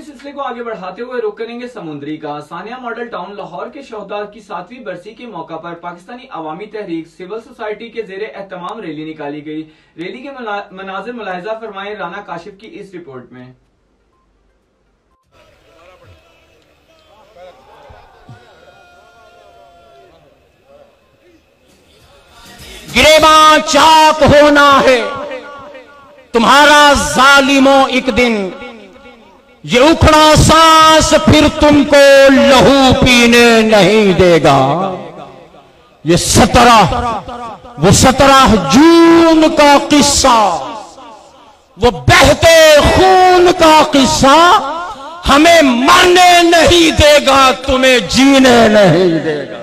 सिलसिले को आगे बढ़ाते हुए रुख करेंगे समुद्री का। सानिया मॉडल टाउन लाहौर के शोहदा की 7वीं बरसी के मौका पर पाकिस्तानी अवामी तहरीक सिविल सोसाइटी के जेर एहतमाम रैली निकाली गई। रैली के मनाजिर मुलाहिजा फरमाए राना काशिफ की इस रिपोर्ट में। गिरेबां चाक होना है तुम्हारा जालिमों एक दिन, ये उखड़ा सांस फिर तुमको लहू पीने नहीं देगा। ये 17 जून का किस्सा, वो बहते खून का किस्सा हमें मरने नहीं देगा, तुम्हें जीने नहीं देगा।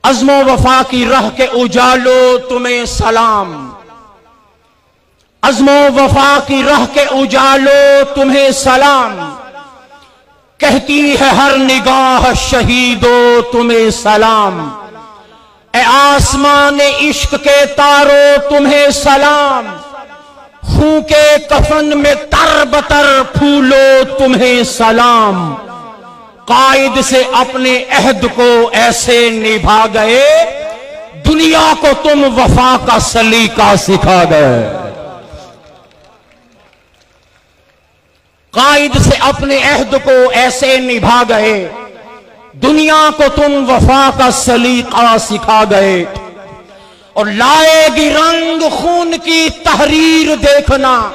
अज़्मो वफा की राह के उजालो तुम्हें सलाम, अज़्मो वफा की राह के उजालो तुम्हें सलाम। कहती है हर निगाह शहीदो तुम्हें सलाम। ए आसमान इश्क के तारो तुम्हें सलाम। खूं के कफन में तरबतर फूलो तुम्हें सलाम। कायद से अपने अहद को ऐसे निभा गए, दुनिया को तुम वफा का सलीका सिखा गए। कायद से अपने अहद को ऐसे निभा गए, दुनिया को तुम वफा का सलीका सिखा गए। और लाएगी रंग खून की तहरीर देखना,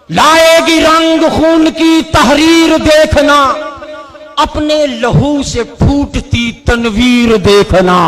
लाएगी रंग खून की तहरीर देखना। अपने लहू से फूटती तनवीर देखना।